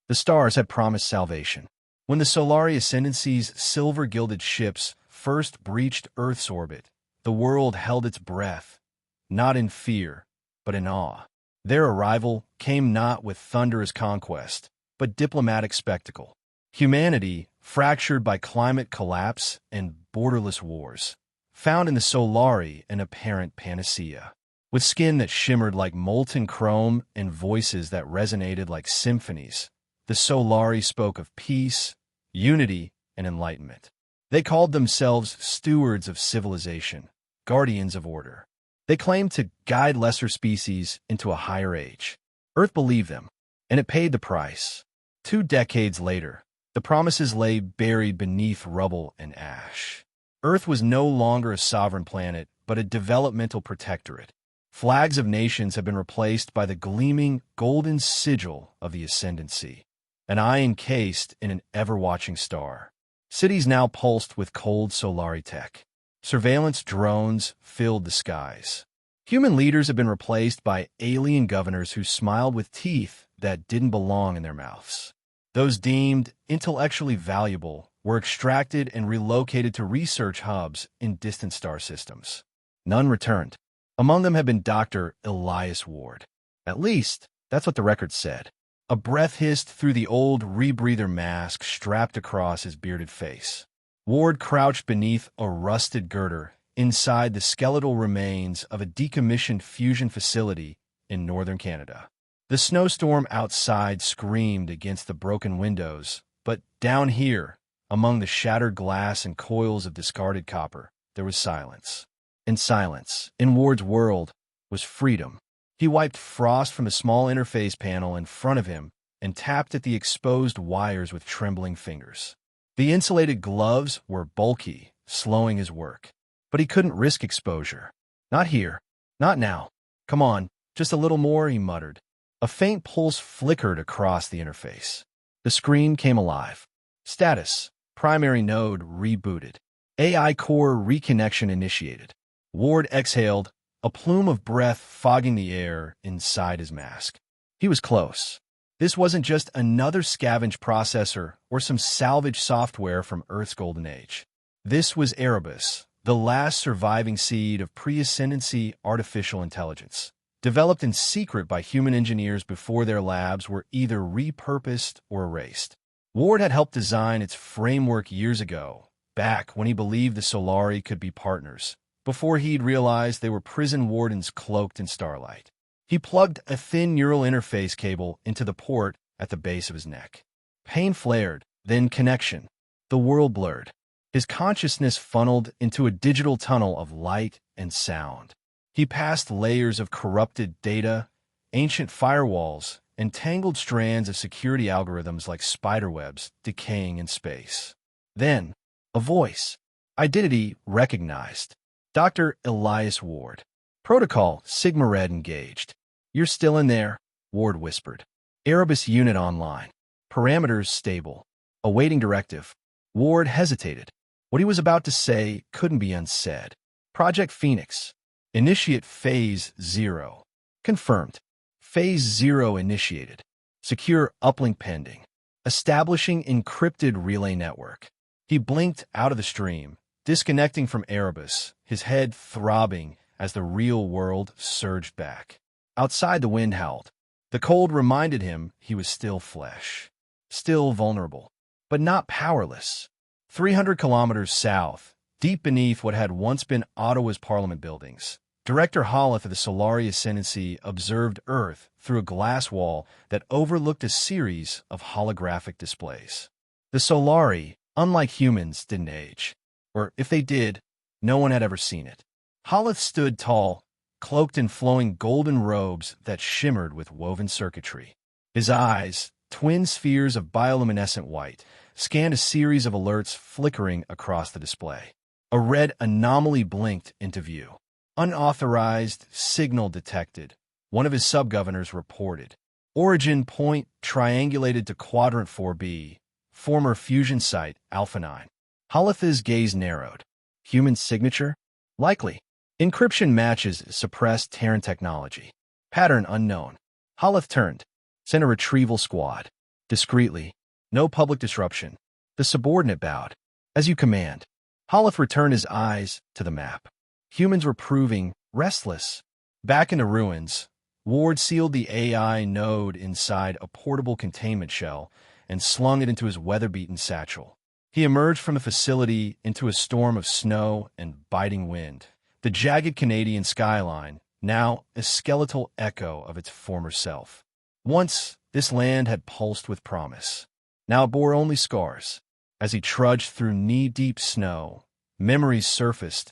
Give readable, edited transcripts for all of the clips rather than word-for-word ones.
The stars had promised salvation. When the Solari Ascendancy's silver-gilded ships first breached Earth's orbit, the world held its breath, not in fear, but in awe. Their arrival came not with thunderous conquest, but diplomatic spectacle. Humanity, fractured by climate collapse and borderless wars, found in the Solari an apparent panacea. With skin that shimmered like molten chrome and voices that resonated like symphonies, the Solari spoke of peace, unity, and enlightenment. They called themselves stewards of civilization, guardians of order. They claimed to guide lesser species into a higher age. Earth believed them, and it paid the price. 2 decades later, the promises lay buried beneath rubble and ash. Earth was no longer a sovereign planet, but a developmental protectorate. Flags of nations have been replaced by the gleaming golden sigil of the Ascendancy, an eye encased in an ever-watching star. Cities now pulsed with cold Solari tech. Surveillance drones filled the skies. Human leaders have been replaced by alien governors who smiled with teeth that didn't belong in their mouths. Those deemed intellectually valuable were extracted and relocated to research hubs in distant star systems. None returned. Among them had been Dr. Elias Ward. At least, that's what the record said. A breath hissed through the old rebreather mask strapped across his bearded face. Ward crouched beneath a rusted girder inside the skeletal remains of a decommissioned fusion facility in northern Canada. The snowstorm outside screamed against the broken windows, but down here, among the shattered glass and coils of discarded copper, there was silence. And silence, in Ward's world, was freedom. He wiped frost from a small interface panel in front of him and tapped at the exposed wires with trembling fingers. The insulated gloves were bulky, slowing his work. But he couldn't risk exposure. Not here. Not now. Come on, just a little more, he muttered. A faint pulse flickered across the interface. The screen came alive. Status: primary node rebooted. AI core reconnection initiated. Ward exhaled, a plume of breath fogging the air inside his mask. He was close. This wasn't just another scavenged processor or some salvage software from Earth's golden age. This was Erebus, the last surviving seed of pre-ascendancy artificial intelligence, developed in secret by human engineers before their labs were either repurposed or erased. Ward had helped design its framework years ago, back when he believed the Solari could be partners, before he'd realized they were prison wardens cloaked in starlight. He plugged a thin neural interface cable into the port at the base of his neck. Pain flared, then connection. The world blurred. His consciousness funneled into a digital tunnel of light and sound. He passed layers of corrupted data, ancient firewalls, and tangled strands of security algorithms like spiderwebs decaying in space. Then, a voice. Identity recognized. Dr. Elias Ward. Protocol Sigma Red engaged. You're still in there, Ward whispered. Erebus unit online. Parameters stable. Awaiting directive. Ward hesitated. What he was about to say couldn't be unsaid. Project Phoenix. Initiate Phase 0. Confirmed. Phase 0 initiated. Secure uplink pending. Establishing encrypted relay network. He blinked out of the stream, disconnecting from Erebus, his head throbbing as the real world surged back. Outside, the wind howled. The cold reminded him he was still flesh. Still vulnerable, but not powerless. 300 kilometers south, deep beneath what had once been Ottawa's Parliament buildings, Director Holleth of the Solari Ascendancy observed Earth through a glass wall that overlooked a series of holographic displays. The Solari, unlike humans, didn't age. Or if they did, no one had ever seen it. Holleth stood tall, cloaked in flowing golden robes that shimmered with woven circuitry. His eyes, twin spheres of bioluminescent white, scanned a series of alerts flickering across the display. A red anomaly blinked into view. Unauthorized signal detected, one of his sub-governors reported. Origin point triangulated to Quadrant 4B, former fusion site Alpha 9. Holleth's gaze narrowed. Human signature? Likely. Encryption matches suppressed Terran technology. Pattern unknown. Holleth turned. Sent a retrieval squad. Discreetly. No public disruption. The subordinate bowed. As you command. Holliff returned his eyes to the map. Humans were proving restless. Back in the ruins, Ward sealed the AI node inside a portable containment shell and slung it into his weather-beaten satchel. He emerged from the facility into a storm of snow and biting wind. The jagged Canadian skyline, now a skeletal echo of its former self. Once, this land had pulsed with promise. Now it bore only scars. As he trudged through knee-deep snow, memories surfaced.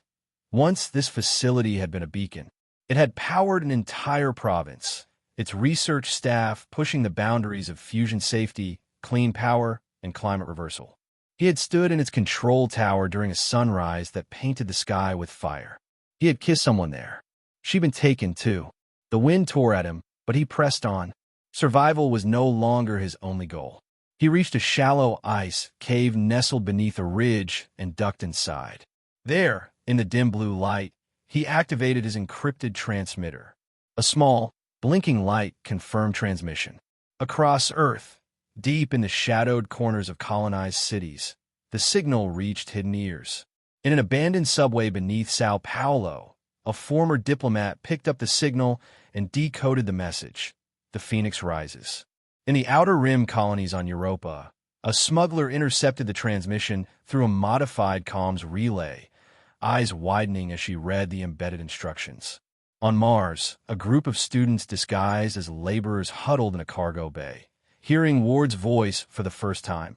Once this facility had been a beacon. It had powered an entire province, its research staff pushing the boundaries of fusion safety, clean power, and climate reversal. He had stood in its control tower during a sunrise that painted the sky with fire. He had kissed someone there. She'd been taken, too. The wind tore at him, but he pressed on. Survival was no longer his only goal. He reached a shallow ice cave nestled beneath a ridge and ducked inside. There, in the dim blue light, he activated his encrypted transmitter. A small, blinking light confirmed transmission. Across Earth, deep in the shadowed corners of colonized cities, the signal reached hidden ears. In an abandoned subway beneath Sao Paulo, a former diplomat picked up the signal and decoded the message. The Phoenix rises. In the Outer Rim colonies on Europa, a smuggler intercepted the transmission through a modified comms relay, eyes widening as she read the embedded instructions. On Mars, a group of students disguised as laborers huddled in a cargo bay, hearing Ward's voice for the first time.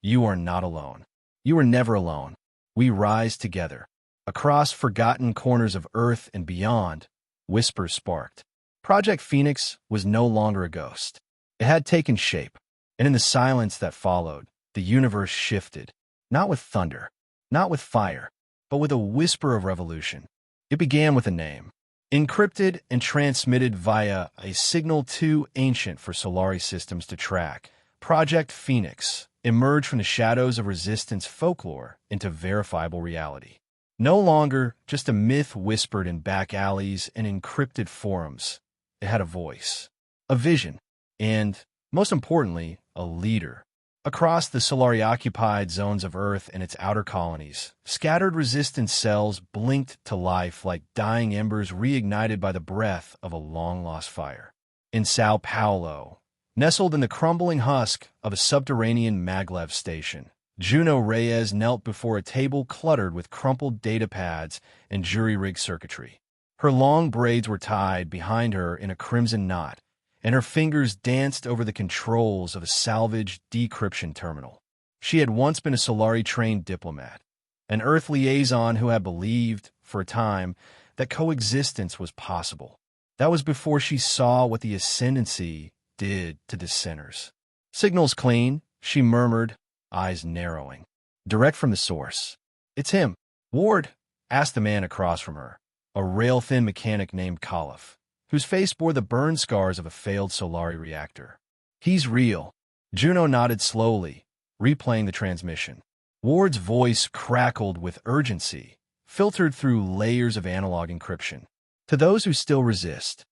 You are not alone. You are never alone. We rise together. Across forgotten corners of Earth and beyond, whispers sparked. Project Phoenix was no longer a ghost. It had taken shape, and in the silence that followed, the universe shifted, not with thunder, not with fire, but with a whisper of revolution. It began with a name, encrypted and transmitted via a signal too ancient for Solari systems to track. Project Phoenix emerged from the shadows of resistance folklore into verifiable reality. No longer just a myth whispered in back alleys and encrypted forums. It had a voice, a vision, and, most importantly, a leader. Across the Solari-occupied zones of Earth and its outer colonies, scattered resistance cells blinked to life like dying embers reignited by the breath of a long-lost fire. In Sao Paulo, nestled in the crumbling husk of a subterranean maglev station, Juno Reyes knelt before a table cluttered with crumpled datapads and jury-rigged circuitry. Her long braids were tied behind her in a crimson knot, and her fingers danced over the controls of a salvage decryption terminal. She had once been a Solari-trained diplomat, an Earth liaison who had believed, for a time, that coexistence was possible. That was before she saw what the Ascendancy did to dissenters. Signals clean, she murmured, eyes narrowing. Direct from the source. It's him. Ward, asked the man across from her, a rail-thin mechanic named Holliff, whose face bore the burn scars of a failed Solari reactor. He's real. Juno nodded slowly, replaying the transmission. Ward's voice crackled with urgency, filtered through layers of analog encryption. To those who still resist,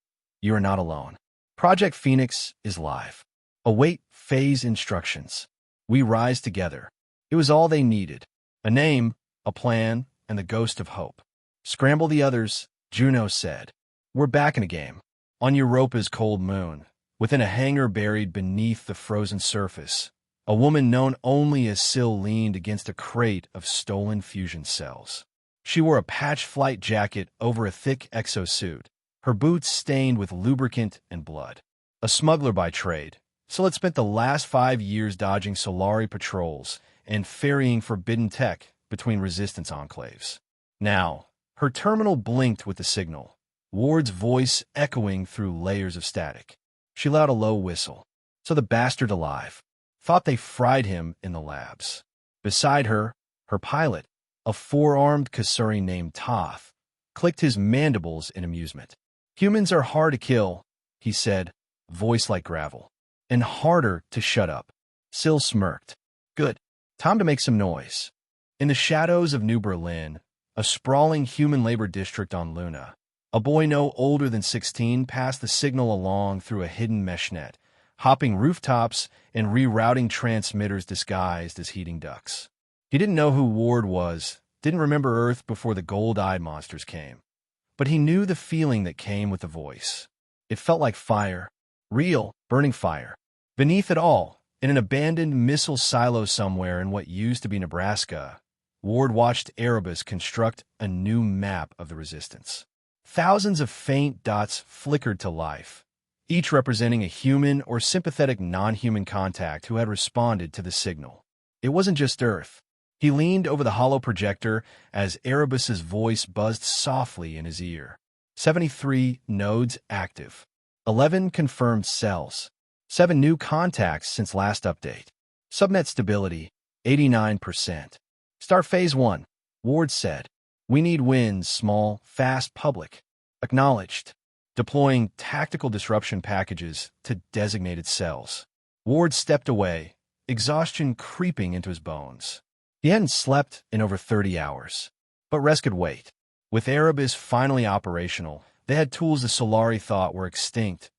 you are not alone. Project Phoenix is live. Await phase instructions. We rise together. It was all they needed. A name, a plan, and the ghost of hope. Scramble the others, Juno said. We're back in the game. On Europa's cold moon, within a hangar buried beneath the frozen surface, a woman known only as Syl leaned against a crate of stolen fusion cells. She wore a patched flight jacket over a thick exosuit, her boots stained with lubricant and blood. A smuggler by trade, Syl had spent the last 5 years dodging Solari patrols and ferrying forbidden tech between resistance enclaves. Now, her terminal blinked with the signal, Ward's voice echoing through layers of static. She let out a low whistle. So the bastard alive. Thought they fried him in the labs. Beside her, her pilot, a 4-armed Kasuri named Toth, clicked his mandibles in amusement. Humans are hard to kill, he said, voice like gravel. And harder to shut up. Syl smirked. Good. Time to make some noise. In the shadows of New Berlin, a sprawling human labor district on Luna, a boy no older than 16 passed the signal along through a hidden mesh net, hopping rooftops and rerouting transmitters disguised as heating ducts. He didn't know who Ward was, didn't remember Earth before the gold-eyed monsters came. But he knew the feeling that came with the voice. It felt like fire, real, burning fire. Beneath it all, in an abandoned missile silo somewhere in what used to be Nebraska, Ward watched Erebus construct a new map of the resistance. Thousands of faint dots flickered to life, each representing a human or sympathetic non-human contact who had responded to the signal. It wasn't just Earth. He leaned over the hollow projector as Erebus's voice buzzed softly in his ear. 73 nodes active. 11 confirmed cells. 7 new contacts since last update. Subnet stability, 89%. Start Phase 1, Ward said. We need wins, small, fast, public. Acknowledged. Deploying tactical disruption packages to designated cells. Ward stepped away, exhaustion creeping into his bones. He hadn't slept in over 30 hours. But rest could wait. With Erebus finally operational, they had tools the Solari thought were extinct.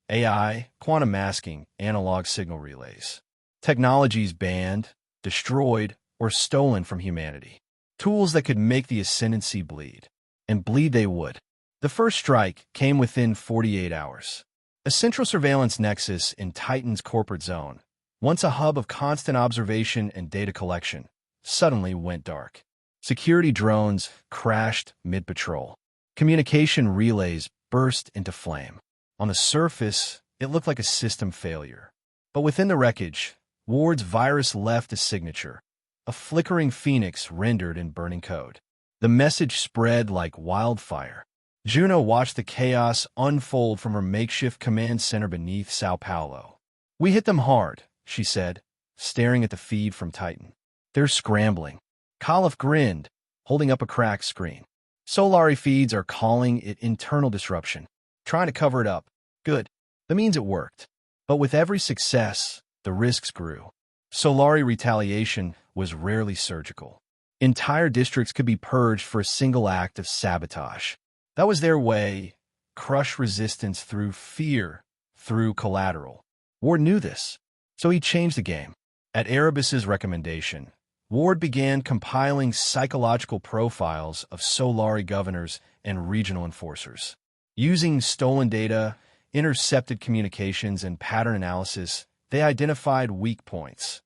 AI, quantum masking, analog signal relays. Technologies banned, destroyed, or stolen from humanity. Tools that could make the Ascendancy bleed. And bleed they would. The first strike came within 48 hours. A central surveillance nexus in Titan's corporate zone, once a hub of constant observation and data collection, suddenly went dark. Security drones crashed mid-patrol. Communication relays burst into flame. On the surface, it looked like a system failure. But within the wreckage, Ward's virus left a signature, a flickering phoenix rendered in burning code. The message spread like wildfire. Juno watched the chaos unfold from her makeshift command center beneath Sao Paulo. We hit them hard, she said, staring at the feed from Titan. They're scrambling. Khalif grinned, holding up a cracked screen. Solari feeds are calling it internal disruption, trying to cover it up. Good. That means it worked. But with every success, the risks grew. Solari retaliation was rarely surgical. Entire districts could be purged for a single act of sabotage. That was their way. Crush resistance through fear, through collateral. Ward knew this, so he changed the game. At Erebus's recommendation, Ward began compiling psychological profiles of Solari governors and regional enforcers. Using stolen data, intercepted communications, and pattern analysis, they identified weak points.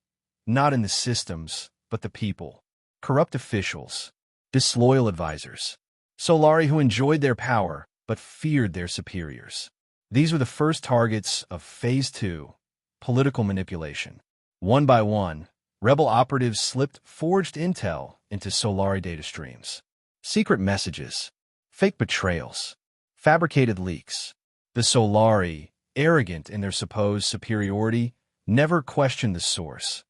Not in the systems, but the people. Corrupt officials. Disloyal advisors. Solari who enjoyed their power, but feared their superiors. These were the first targets of Phase 2, political manipulation. One by one, rebel operatives slipped forged intel into Solari data streams. Secret messages, fake betrayals, fabricated leaks. The Solari, arrogant in their supposed superiority, never questioned the source,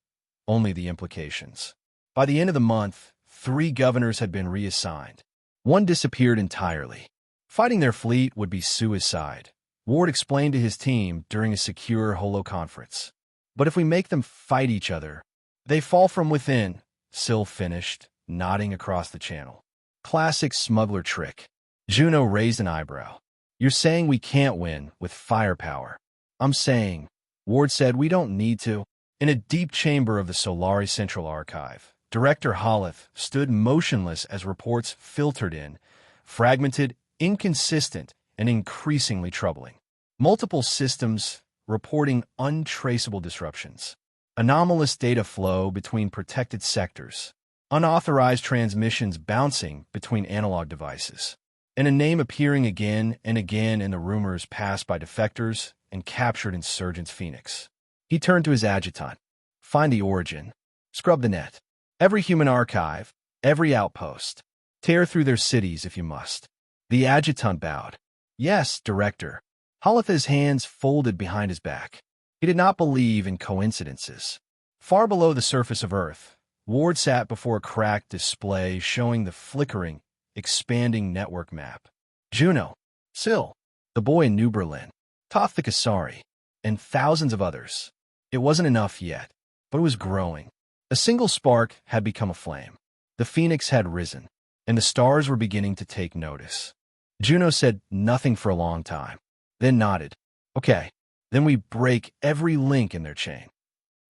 only the implications. By the end of the month, 3 governors had been reassigned. One disappeared entirely. Fighting their fleet would be suicide, Ward explained to his team during a secure holo-conference. But if we make them fight each other, they fall from within, Sil finished, nodding across the channel. Classic smuggler trick. Juno raised an eyebrow. You're saying we can't win with firepower. I'm saying, Ward said, we don't need to. In a deep chamber of the Solari Central Archive, Director Holith stood motionless as reports filtered in, fragmented, inconsistent, and increasingly troubling. Multiple systems reporting untraceable disruptions. Anomalous data flow between protected sectors. Unauthorized transmissions bouncing between analog devices. And a name appearing again and again in the rumors passed by defectors and captured insurgents Phoenix. He turned to his adjutant. Find the origin. Scrub the net. Every human archive, every outpost. Tear through their cities if you must. The adjutant bowed. Yes, Director. Holith's hands folded behind his back. He did not believe in coincidences. Far below the surface of Earth, Ward sat before a cracked display showing the flickering, expanding network map. Juno, Sil, the boy in New Berlin, Toth the Kasari, and thousands of others. It wasn't enough yet, but it was growing. A single spark had become a flame. The phoenix had risen, and the stars were beginning to take notice. Juno said nothing for a long time, then nodded. Okay, Then we break every link in their chain.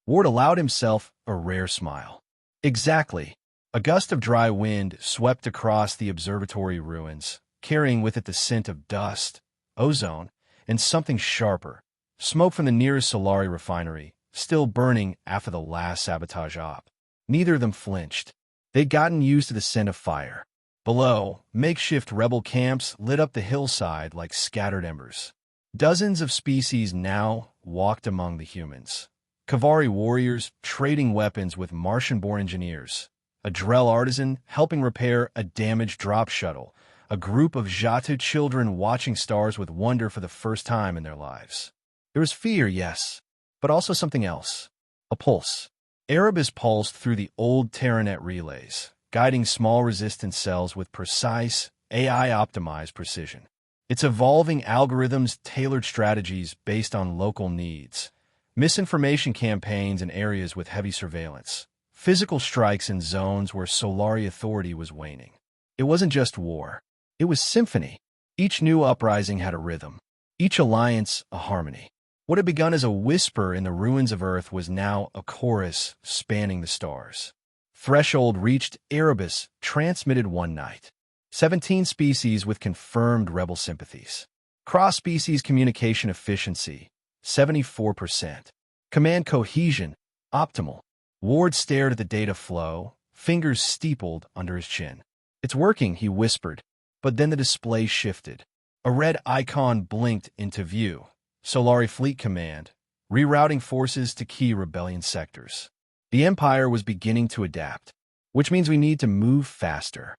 Ward allowed himself a rare smile. Exactly. A gust of dry wind swept across the observatory ruins, carrying with it the scent of dust, ozone, and something sharper, smoke from the nearest Solari refinery, still burning after the last sabotage op. Neither of them flinched. They'd gotten used to the scent of fire. Below, makeshift rebel camps lit up the hillside like scattered embers. Dozens of species now walked among the humans. Kavari warriors trading weapons with Martian-born engineers, a Drell artisan helping repair a damaged drop shuttle, a group of Jatu children watching stars with wonder for the first time in their lives. There was fear, yes, but also something else. A pulse. Erebus pulsed through the old Terranet relays, guiding small resistance cells with precise, AI-optimized precision. Its evolving algorithms tailored strategies based on local needs, misinformation campaigns in areas with heavy surveillance, physical strikes in zones where Solari authority was waning. It wasn't just war. It was symphony. Each new uprising had a rhythm, each alliance a harmony. What had begun as a whisper in the ruins of Earth was now a chorus spanning the stars. Threshold reached Erebus, transmitted one night. 17 species with confirmed rebel sympathies. Cross-species communication efficiency, 74%. Command cohesion, optimal. Ward stared at the data flow, fingers steepled under his chin. "It's working," he whispered, but then the display shifted. A red icon blinked into view. Solari Fleet Command, rerouting forces to key rebellion sectors. The Empire was beginning to adapt, which means we need to move faster.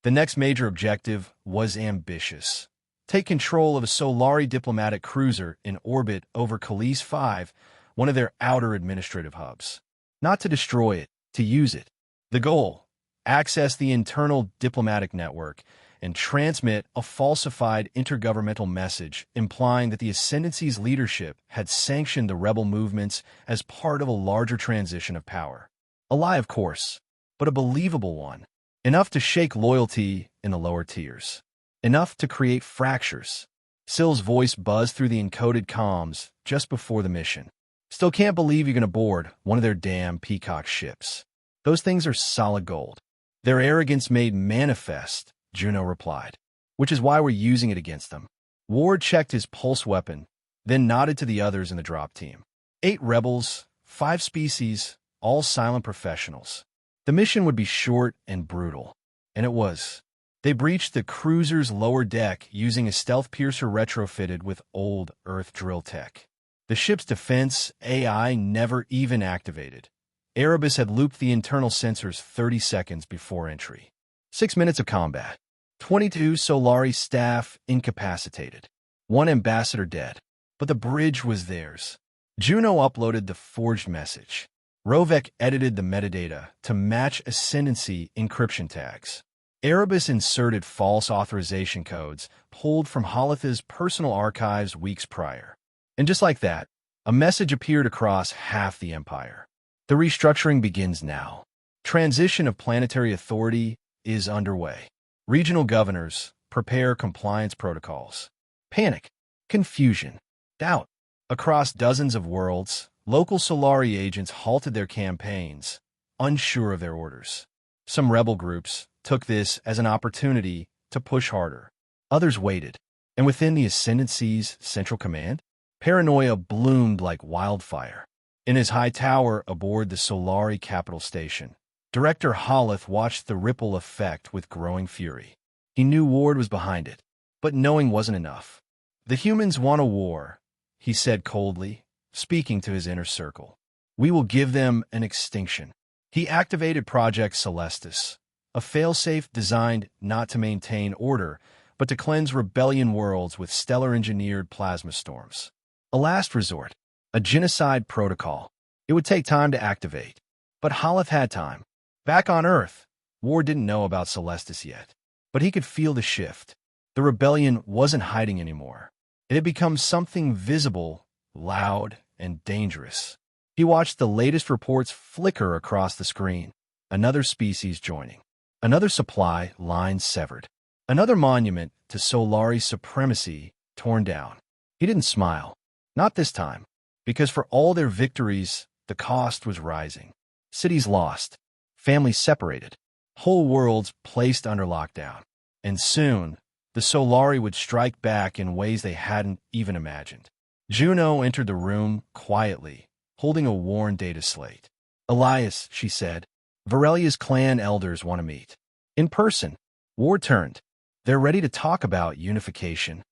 The next major objective was ambitious. Take control of a Solari diplomatic cruiser in orbit over Khalees 5, one of their outer administrative hubs. Not to destroy it, to use it. The goal: access the internal diplomatic network and transmit a falsified intergovernmental message implying that the Ascendancy's leadership had sanctioned the rebel movements as part of a larger transition of power. A lie, of course, but a believable one. Enough to shake loyalty in the lower tiers. Enough to create fractures. Sill's voice buzzed through the encoded comms just before the mission. "Still can't believe you're going to board one of their damn Peacock ships. Those things are solid gold." "Their arrogance made manifest," Juno replied, "which is why we're using it against them." Ward checked his pulse weapon, then nodded to the others in the drop team. 8 rebels, 5 species, all silent professionals. The mission would be short and brutal, and it was. They breached the cruiser's lower deck using a stealth piercer retrofitted with old Earth drill tech. The ship's defense AI never even activated. Erebus had looped the internal sensors 30 seconds before entry. 6 minutes of combat. 22 Solari staff incapacitated. 1 ambassador dead. But the bridge was theirs. Juno uploaded the forged message. Rovek edited the metadata to match Ascendancy encryption tags. Erebus inserted false authorization codes pulled from Halitha's personal archives weeks prior. And just like that, a message appeared across half the Empire. The restructuring begins now. Transition of planetary authority is underway. Regional governors prepare compliance protocols. Panic, confusion, doubt. Across dozens of worlds, local Solari agents halted their campaigns, unsure of their orders. Some rebel groups took this as an opportunity to push harder. Others waited. And within the Ascendancy's central command, paranoia bloomed like wildfire. In his high tower aboard the Solari capital station, Director Halith watched the ripple effect with growing fury. He knew Ward was behind it, but knowing wasn't enough. "The humans want a war," he said coldly, speaking to his inner circle. "We will give them an extinction." He activated Project Celestis, a failsafe designed not to maintain order, but to cleanse rebellion worlds with stellar-engineered plasma storms. A last resort, a genocide protocol. It would take time to activate, but Halith had time. Back on Earth, Ward didn't know about Celestis yet, but he could feel the shift. The rebellion wasn't hiding anymore. It had become something visible, loud, and dangerous. He watched the latest reports flicker across the screen. Another species joining. Another supply line severed. Another monument to Solari supremacy torn down. He didn't smile. Not this time, because for all their victories, the cost was rising. Cities lost, families separated, whole worlds placed under lockdown. And soon, the Solari would strike back in ways they hadn't even imagined. Juno entered the room quietly, holding a worn data slate. "Elias," she said, "Varelia's clan elders want to meet. In person." Ward turned. "They're ready to talk about unification."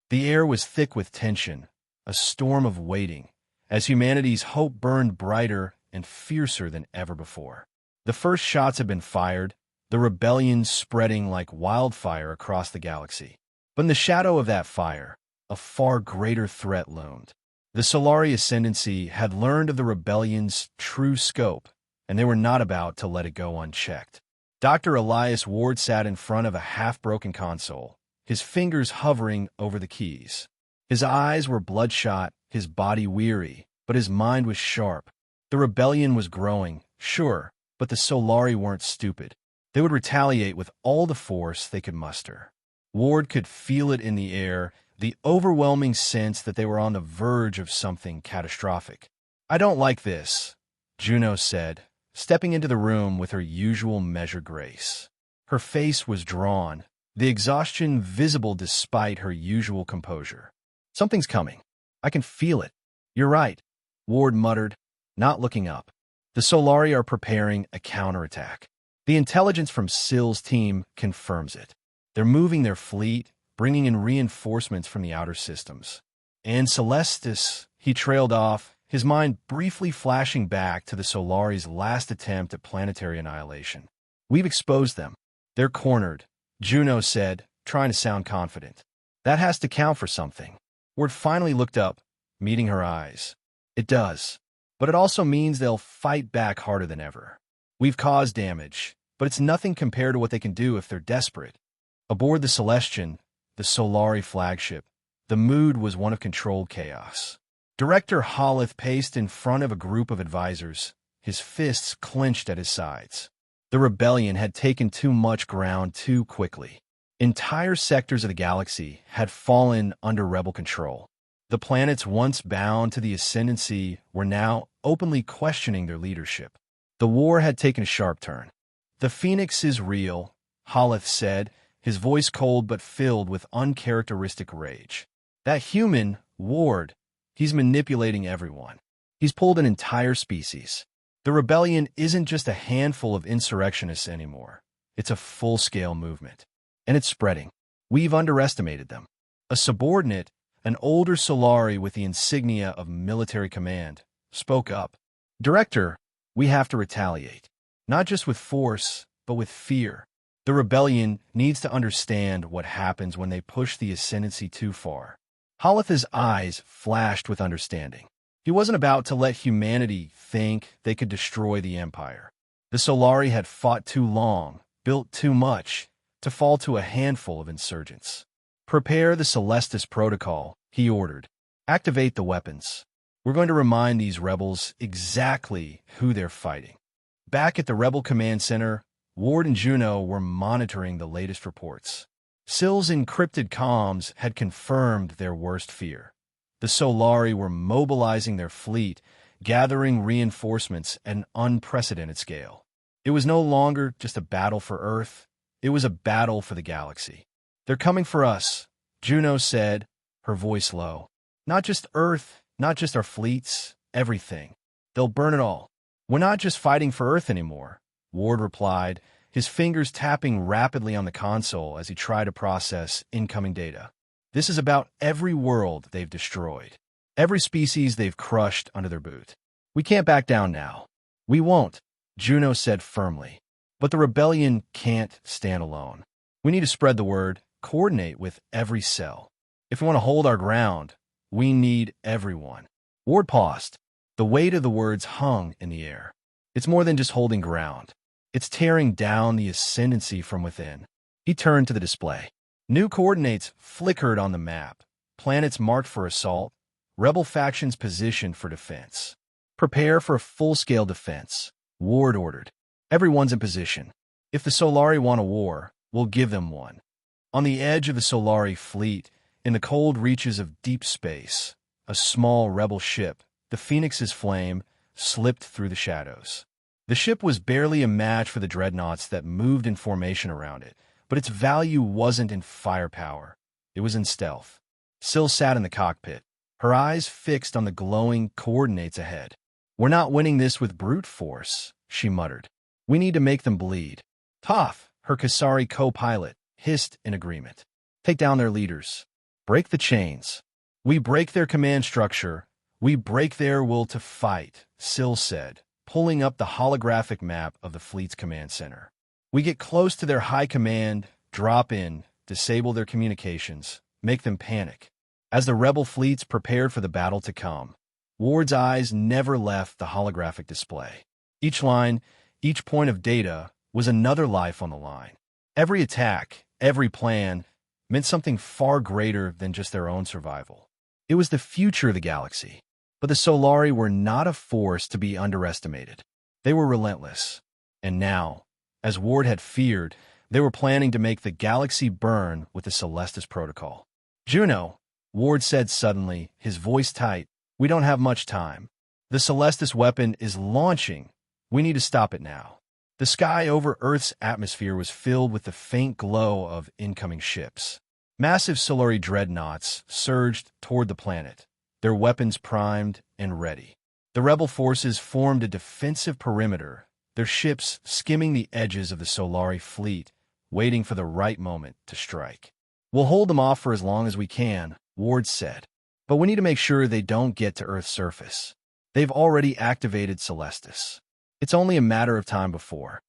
The air was thick with tension, a storm of waiting, as humanity's hope burned brighter and fiercer than ever before. The first shots had been fired, the rebellion spreading like wildfire across the galaxy. But in the shadow of that fire, a far greater threat loomed. The Solari Ascendancy had learned of the rebellion's true scope, and they were not about to let it go unchecked. Dr. Elias Ward sat in front of a half-broken console, his fingers hovering over the keys. His eyes were bloodshot, his body weary, but his mind was sharp. The rebellion was growing, sure, but the Solari weren't stupid. They would retaliate with all the force they could muster. Ward could feel it in the air, the overwhelming sense that they were on the verge of something catastrophic. "I don't like this," Juno said, stepping into the room with her usual measured grace. Her face was drawn, the exhaustion visible despite her usual composure. "Something's coming. I can feel it." "You're right," Ward muttered, not looking up. "The Solari are preparing a counterattack. The intelligence from Sill's team confirms it. They're moving their fleet, bringing in reinforcements from the outer systems." "And Celestis," he trailed off, his mind briefly flashing back to the Solari's last attempt at planetary annihilation. "We've exposed them. They're cornered," Juno said, trying to sound confident. "That has to count for something." Ward finally looked up, meeting her eyes. "It does. But it also means they'll fight back harder than ever. We've caused damage, but it's nothing compared to what they can do if they're desperate." Aboard the Celestian, the Solari flagship, the mood was one of controlled chaos. Director Holleth paced in front of a group of advisors, his fists clenched at his sides. The rebellion had taken too much ground too quickly. Entire sectors of the galaxy had fallen under rebel control. The planets once bound to the Ascendancy were now openly questioning their leadership. The war had taken a sharp turn. "The Phoenix is real," Holleth said, his voice cold but filled with uncharacteristic rage. "That human, Ward, he's manipulating everyone. He's pulled an entire species. The rebellion isn't just a handful of insurrectionists anymore. It's a full-scale movement. And it's spreading. We've underestimated them." A subordinate, an older Solari with the insignia of military command, spoke up. "Director, we have to retaliate. Not just with force, but with fear. The rebellion needs to understand what happens when they push the Ascendancy too far." Holleth's eyes flashed with understanding. He wasn't about to let humanity think they could destroy the Empire. The Solari had fought too long, built too much, to fall to a handful of insurgents. "Prepare the Celestis Protocol," he ordered. "Activate the weapons. We're going to remind these rebels exactly who they're fighting." Back at the Rebel Command Center, Ward and Juno were monitoring the latest reports. Sill's encrypted comms had confirmed their worst fear. The Solari were mobilizing their fleet, gathering reinforcements at an unprecedented scale. It was no longer just a battle for Earth. It was a battle for the galaxy. "They're coming for us," Juno said, her voice low. "Not just Earth, not just our fleets, everything. They'll burn it all." "We're not just fighting for Earth anymore," Ward replied, his fingers tapping rapidly on the console as he tried to process incoming data. "This is about every world they've destroyed, every species they've crushed under their boot. We can't back down now." "We won't," Juno said firmly. "But the rebellion can't stand alone. We need to spread the word, coordinate with every cell. If we want to hold our ground, we need everyone." Ward paused. The weight of the words hung in the air. "It's more than just holding ground. It's tearing down the Ascendancy from within." He turned to the display. New coordinates flickered on the map, planets marked for assault, rebel factions positioned for defense. "Prepare for a full-scale defense," Ward ordered. "Everyone's in position. If the Solari want a war, we'll give them one." On the edge of the Solari fleet, in the cold reaches of deep space, a small rebel ship, the Phoenix's flame, slipped through the shadows. The ship was barely a match for the dreadnoughts that moved in formation around it, but its value wasn't in firepower. It was in stealth. Syl sat in the cockpit, her eyes fixed on the glowing coordinates ahead. "We're not winning this with brute force," she muttered. "We need to make them bleed." Toph, her Kasari co-pilot, hissed in agreement. "Take down their leaders. Break the chains. We break their command structure. We break their will to fight," Syl said, pulling up the holographic map of the fleet's command center. "We get close to their high command, drop in, disable their communications, make them panic." As the rebel fleets prepared for the battle to come, Ward's eyes never left the holographic display. Each line, each point of data, was another life on the line. Every attack, every plan, meant something far greater than just their own survival. It was the future of the galaxy. But the Solari were not a force to be underestimated. They were relentless. And now, as Ward had feared, they were planning to make the galaxy burn with the Celestis protocol. "Juno," Ward said suddenly, his voice tight, "we don't have much time. The Celestis weapon is launching. We need to stop it now." The sky over Earth's atmosphere was filled with the faint glow of incoming ships. Massive Solari dreadnoughts surged toward the planet, their weapons primed and ready. The rebel forces formed a defensive perimeter, their ships skimming the edges of the Solari fleet, waiting for the right moment to strike. "We'll hold them off for as long as we can," Ward said. "But we need to make sure they don't get to Earth's surface. They've already activated Celestis. It's only a matter of time before."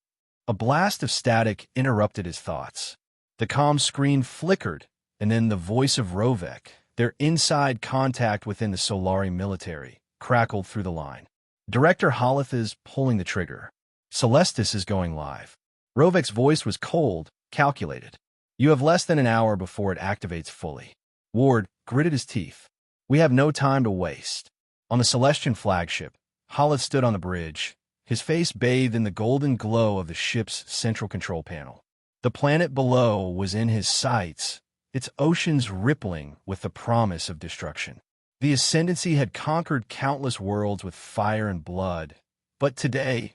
A blast of static interrupted his thoughts. The comm screen flickered, and then the voice of Rovek, their inside contact within the Solari military, crackled through the line. "Director Holith is pulling the trigger. Celestis is going live." Rovek's voice was cold, calculated. "You have less than an hour before it activates fully." Ward gritted his teeth. "We have no time to waste." On the Celestian flagship, Holith stood on the bridge, his face bathed in the golden glow of the ship's central control panel. The planet below was in his sights, its oceans rippling with the promise of destruction. The Ascendancy had conquered countless worlds with fire and blood, but today,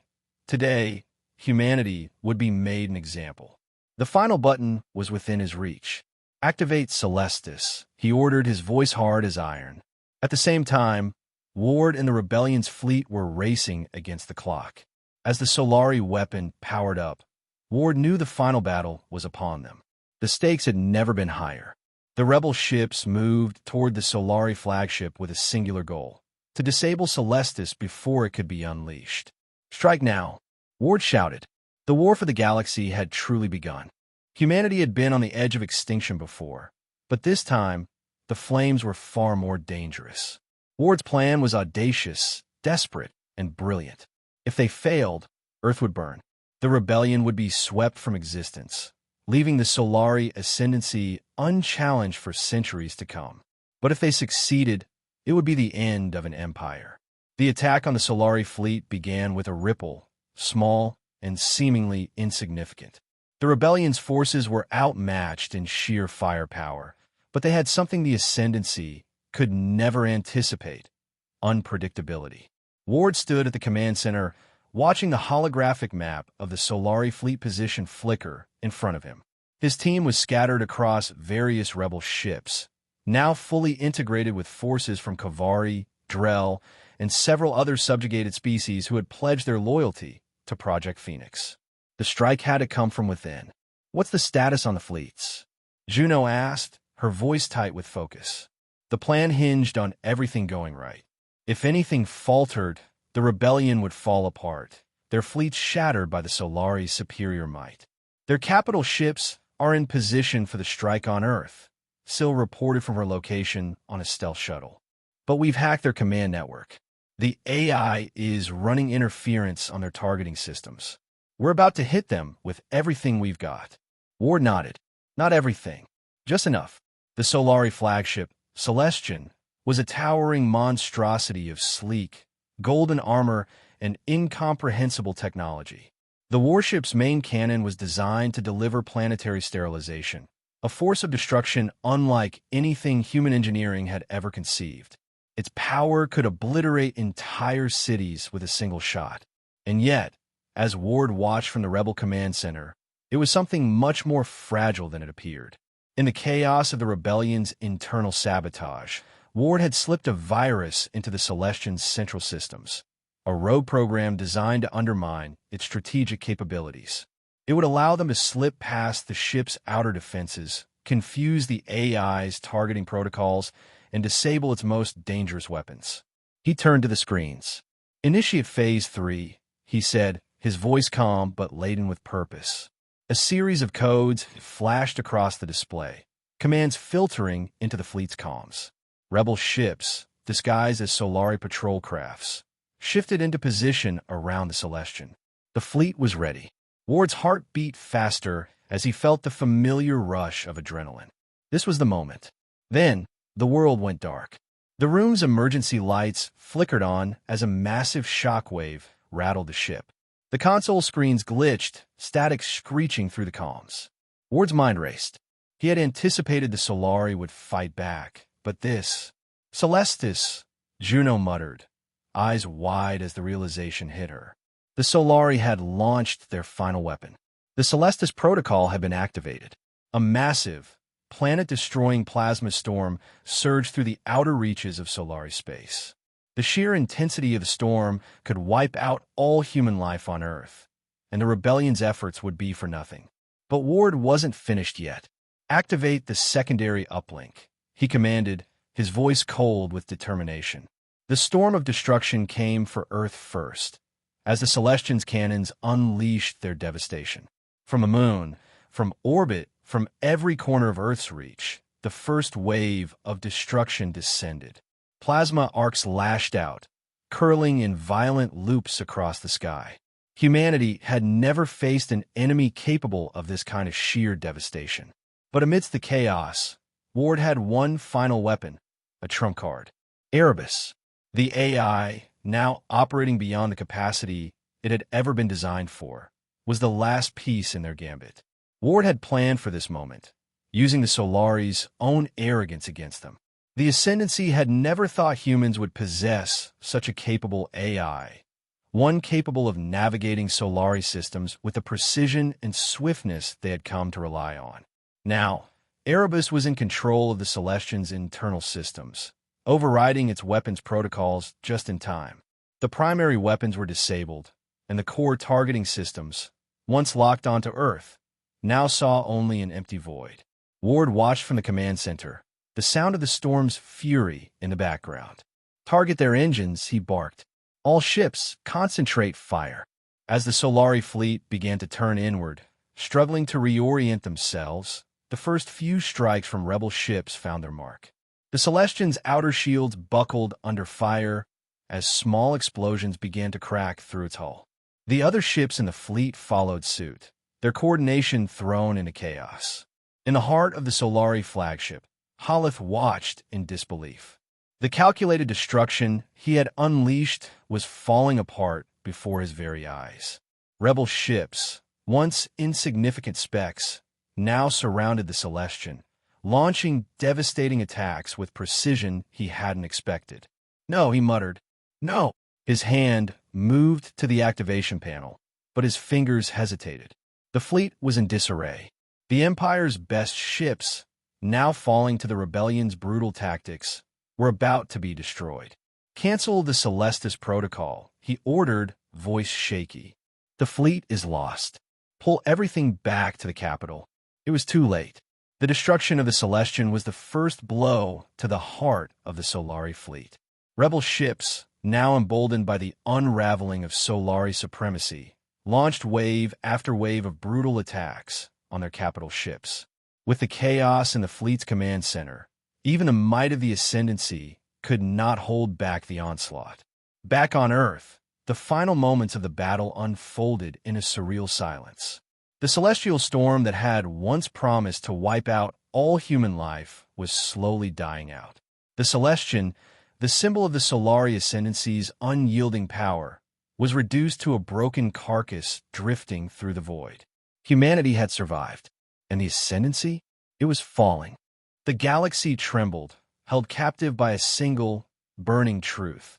humanity would be made an example. The final button was within his reach. "Activate Celestis," he ordered, his voice hard as iron. At the same time, Ward and the Rebellion's fleet were racing against the clock. As the Solari weapon powered up, Ward knew the final battle was upon them. The stakes had never been higher. The rebel ships moved toward the Solari flagship with a singular goal: to disable Celestis before it could be unleashed. "Strike now," Ward shouted. The war for the galaxy had truly begun. Humanity had been on the edge of extinction before, but this time, the flames were far more dangerous. Ward's plan was audacious, desperate, and brilliant. If they failed, Earth would burn. The rebellion would be swept from existence, leaving the Solari Ascendancy unchallenged for centuries to come. But if they succeeded, it would be the end of an empire. The attack on the Solari fleet began with a ripple, small and seemingly insignificant. The rebellion's forces were outmatched in sheer firepower, but they had something the Ascendancy could never anticipate: unpredictability. Ward stood at the command center, watching the holographic map of the Solari fleet position flicker in front of him. His team was scattered across various rebel ships, now fully integrated with forces from Kavari, Drell, and several other subjugated species who had pledged their loyalty to Project Phoenix. The strike had to come from within. "What's the status on the fleets?" Juno asked, her voice tight with focus. The plan hinged on everything going right. If anything faltered, the rebellion would fall apart, their fleets shattered by the Solari's superior might. "Their capital ships are in position for the strike on Earth," Syl reported from her location on a stealth shuttle. "But we've hacked their command network. The AI is running interference on their targeting systems. We're about to hit them with everything we've got." Ward nodded. "Not everything. Just enough." The Solari flagship, Celestian, was a towering monstrosity of sleek, golden armor and incomprehensible technology. The warship's main cannon was designed to deliver planetary sterilization, a force of destruction unlike anything human engineering had ever conceived. Its power could obliterate entire cities with a single shot. And yet, as Ward watched from the rebel command center, it was something much more fragile than it appeared. In the chaos of the rebellion's internal sabotage, Ward had slipped a virus into the Celestians' central systems, a rogue program designed to undermine its strategic capabilities. It would allow them to slip past the ship's outer defenses, confuse the AI's targeting protocols, and disable its most dangerous weapons. He turned to the screens. "Initiate Phase 3, he said, his voice calm but laden with purpose. A series of codes flashed across the display, commands filtering into the fleet's comms. Rebel ships, disguised as Solari patrol crafts, shifted into position around the Celestian. The fleet was ready. Ward's heart beat faster as he felt the familiar rush of adrenaline. This was the moment. Then, the world went dark. The room's emergency lights flickered on as a massive shockwave rattled the ship. The console screens glitched, static screeching through the comms. Ward's mind raced. He had anticipated the Solari would fight back, but this... Celestis, Juno muttered, eyes wide as the realization hit her. The Solari had launched their final weapon. The Celestis protocol had been activated. A massive, planet-destroying plasma storm surged through the outer reaches of Solari space. The sheer intensity of the storm could wipe out all human life on Earth, and the rebellion's efforts would be for nothing. But Ward wasn't finished yet. "Activate the secondary uplink," he commanded, his voice cold with determination. The storm of destruction came for Earth first, as the Celestians' cannons unleashed their devastation. From the moon, from orbit, from every corner of Earth's reach, the first wave of destruction descended. Plasma arcs lashed out, curling in violent loops across the sky. Humanity had never faced an enemy capable of this kind of sheer devastation. But amidst the chaos, Ward had one final weapon, a trump card. Erebus, the AI, now operating beyond the capacity it had ever been designed for, was the last piece in their gambit. Ward had planned for this moment, using the Solari's own arrogance against them. The Ascendancy had never thought humans would possess such a capable AI, one capable of navigating Solari systems with the precision and swiftness they had come to rely on. Now, Erebus was in control of the Celestians' internal systems, overriding its weapons protocols just in time. The primary weapons were disabled, and the core targeting systems, once locked onto Earth, now saw only an empty void. Ward watched from the command center, the sound of the storm's fury in the background. "Target their engines," he barked. "All ships, concentrate fire." As the Solari fleet began to turn inward, struggling to reorient themselves, the first few strikes from rebel ships found their mark. The Celestians' outer shields buckled under fire as small explosions began to crack through its hull. The other ships in the fleet followed suit, their coordination thrown into chaos. In the heart of the Solari flagship, Haleth watched in disbelief. The calculated destruction he had unleashed was falling apart before his very eyes. Rebel ships, once insignificant specks, now surrounded the Celestian, launching devastating attacks with precision he hadn't expected. "No," he muttered. "No!" His hand moved to the activation panel, but his fingers hesitated. The fleet was in disarray. The Empire's best ships, now falling to the Rebellion's brutal tactics, were about to be destroyed. "Cancel the Celestis protocol," he ordered, voice shaky. "The fleet is lost. Pull everything back to the capital." It was too late. The destruction of the Celestian was the first blow to the heart of the Solari fleet. Rebel ships, now emboldened by the unraveling of Solari supremacy, launched wave after wave of brutal attacks on their capital ships. With the chaos in the fleet's command center, even the might of the Ascendancy could not hold back the onslaught. Back on Earth, the final moments of the battle unfolded in a surreal silence. The celestial storm that had once promised to wipe out all human life was slowly dying out. The Celestian, the symbol of the Solari Ascendancy's unyielding power, was reduced to a broken carcass drifting through the void. Humanity had survived, and the Ascendancy? It was falling. The galaxy trembled, held captive by a single, burning truth.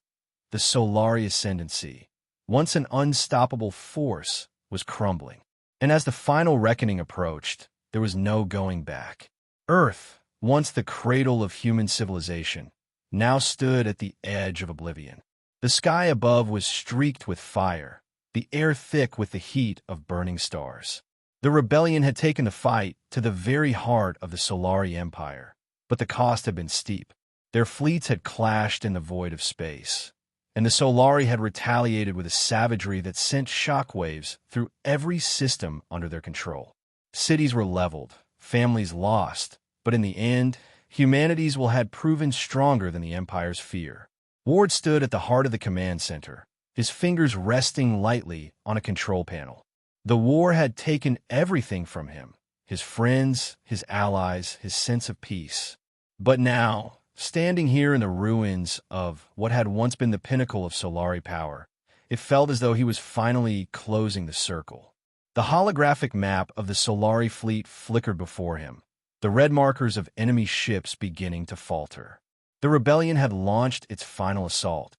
The Solari Ascendancy, once an unstoppable force, was crumbling. And as the final reckoning approached, there was no going back. Earth, once the cradle of human civilization, now stood at the edge of oblivion. The sky above was streaked with fire, the air thick with the heat of burning stars. The rebellion had taken the fight to the very heart of the Solari Empire, but the cost had been steep. Their fleets had clashed in the void of space, and the Solari had retaliated with a savagery that sent shockwaves through every system under their control. Cities were leveled, families lost, but in the end, humanity's will had proven stronger than the Empire's fear. Ward stood at the heart of the command center, his fingers resting lightly on a control panel. The war had taken everything from him, his friends, his allies, his sense of peace. But now, standing here in the ruins of what had once been the pinnacle of Solari power, it felt as though he was finally closing the circle. The holographic map of the Solari fleet flickered before him, the red markers of enemy ships beginning to falter. The rebellion had launched its final assault,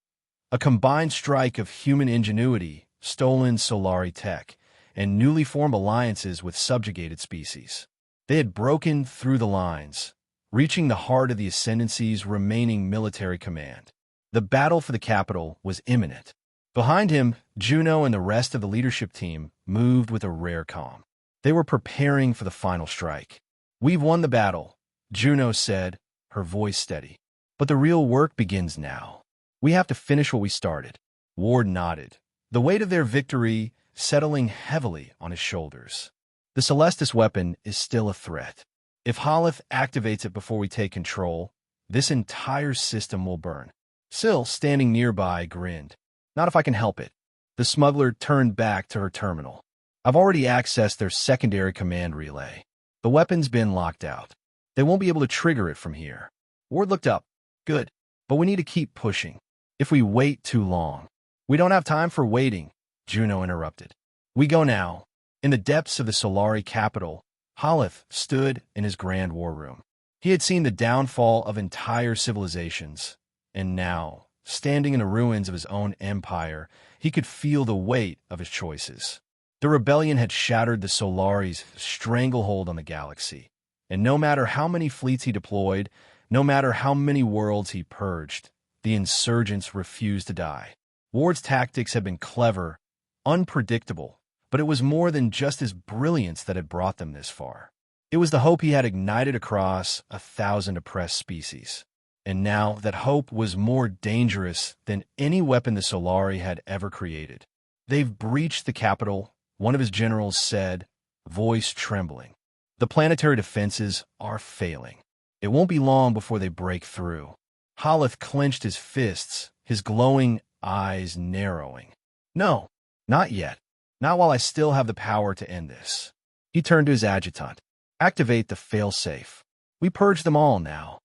a combined strike of human ingenuity, stolen Solari tech, and newly formed alliances with subjugated species. They had broken through the lines, reaching the heart of the Ascendancy's remaining military command. The battle for the capital was imminent. Behind him, Juno and the rest of the leadership team moved with a rare calm. They were preparing for the final strike. "We've won the battle," Juno said, her voice steady. "But the real work begins now. We have to finish what we started." Ward nodded, the weight of their victory settling heavily on his shoulders. "The Celestis weapon is still a threat. If Haleth activates it before we take control, this entire system will burn." Syl, standing nearby, grinned. "Not if I can help it." The smuggler turned back to her terminal. "I've already accessed their secondary command relay. The weapon's been locked out. They won't be able to trigger it from here." Ward looked up. "Good, but we need to keep pushing. If we wait too long..." "We don't have time for waiting," Juno interrupted. "We go now." In the depths of the Solari capital, Haleth stood in his grand war room. He had seen the downfall of entire civilizations, and now, standing in the ruins of his own empire, he could feel the weight of his choices. The rebellion had shattered the Solari's stranglehold on the galaxy, and no matter how many fleets he deployed, no matter how many worlds he purged, the insurgents refused to die. Ward's tactics had been clever, unpredictable, but it was more than just his brilliance that had brought them this far. It was the hope he had ignited across 1,000 oppressed species. And now that hope was more dangerous than any weapon the Solari had ever created. "They've breached the capital," one of his generals said, voice trembling. "The planetary defenses are failing. It won't be long before they break through." Haleth clenched his fists, his glowing eyes narrowing. "No, not yet. Not while I still have the power to end this." He turned to his adjutant. "Activate the failsafe. We purge them all now."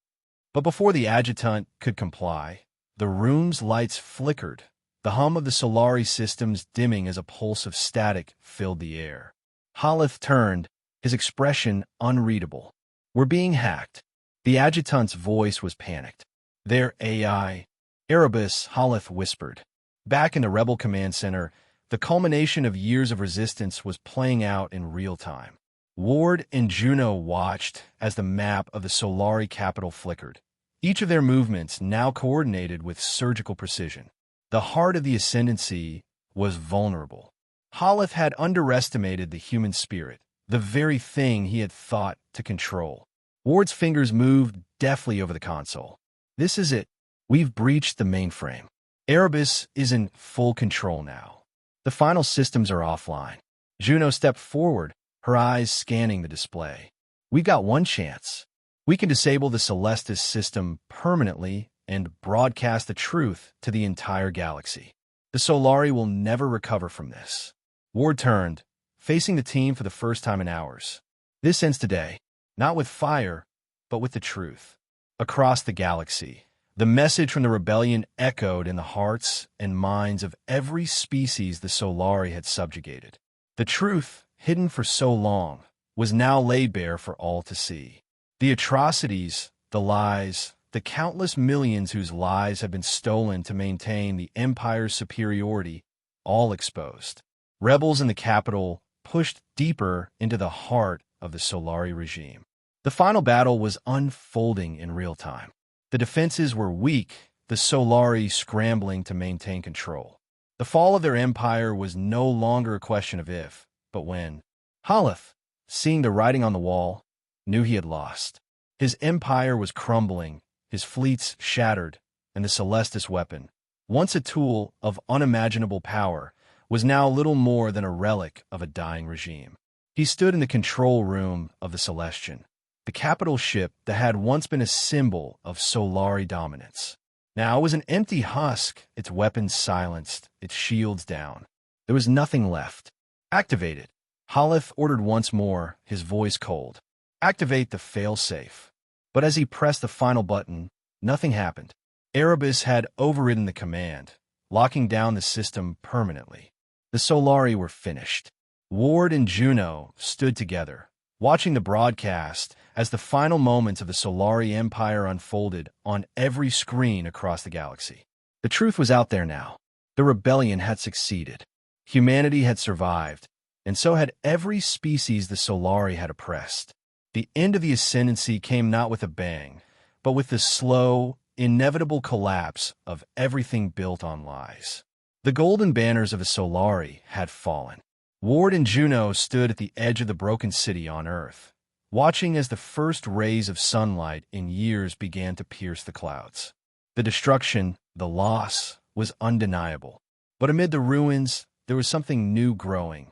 But before the adjutant could comply, the room's lights flickered, the hum of the Solari systems dimming as a pulse of static filled the air. Haleth turned, his expression unreadable. "We're being hacked." The adjutant's voice was panicked. "Their AI..." "Erebus," Haleth whispered. Back in the rebel command center, the culmination of years of resistance was playing out in real time. Ward and Juno watched as the map of the Solari capital flickered, each of their movements now coordinated with surgical precision. The heart of the Ascendancy was vulnerable. Haleth had underestimated the human spirit, the very thing he had thought to control. Ward's fingers moved deftly over the console. "This is it. We've breached the mainframe. Erebus is in full control now. The final systems are offline." Juno stepped forward, her eyes scanning the display. "We've got one chance. We can disable the Celestis system permanently and broadcast the truth to the entire galaxy. The Solari will never recover from this." Ward turned, facing the team for the first time in hours. "This ends today, not with fire, but with the truth." Across the galaxy, the message from the rebellion echoed in the hearts and minds of every species the Solari had subjugated. The truth, hidden for so long, was now laid bare for all to see. The atrocities, the lies, the countless millions whose lives had been stolen to maintain the Empire's superiority, all exposed. Rebels in the capital pushed deeper into the heart of the Solari regime. The final battle was unfolding in real time. The defenses were weak, the Solari scrambling to maintain control. The fall of their empire was no longer a question of if, but when. Haleth, seeing the writing on the wall, knew he had lost. His empire was crumbling, his fleets shattered, and the Celestis weapon, once a tool of unimaginable power, was now little more than a relic of a dying regime. He stood in the control room of the Celestian, the capital ship that had once been a symbol of Solari dominance. Now it was an empty husk, its weapons silenced, its shields down. There was nothing left. Activate it. Haleth ordered once more, his voice cold. Activate the failsafe. But as he pressed the final button, nothing happened. Erebus had overridden the command, locking down the system permanently. The Solari were finished. Ward and Juno stood together, watching the broadcast as the final moments of the Solari Empire unfolded on every screen across the galaxy. The truth was out there now. The rebellion had succeeded. Humanity had survived, and so had every species the Solari had oppressed. The end of the Ascendancy came not with a bang, but with the slow, inevitable collapse of everything built on lies. The golden banners of the Solari had fallen. Ward and Juno stood at the edge of the broken city on Earth, watching as the first rays of sunlight in years began to pierce the clouds. The destruction, the loss, was undeniable. But amid the ruins, there was something new growing.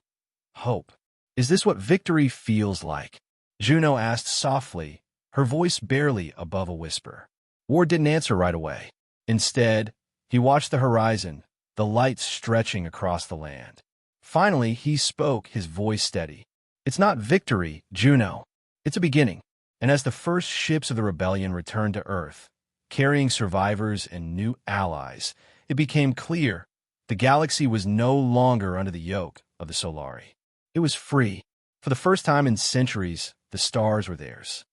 Hope. Is this what victory feels like? Juno asked softly, her voice barely above a whisper. Ward didn't answer right away. Instead, he watched the horizon, the light stretching across the land. Finally, he spoke, his voice steady. It's not victory, Juno. It's a beginning. And as the first ships of the rebellion returned to Earth, carrying survivors and new allies, it became clear the galaxy was no longer under the yoke of the Solari. It was free. For the first time in centuries, the stars were theirs.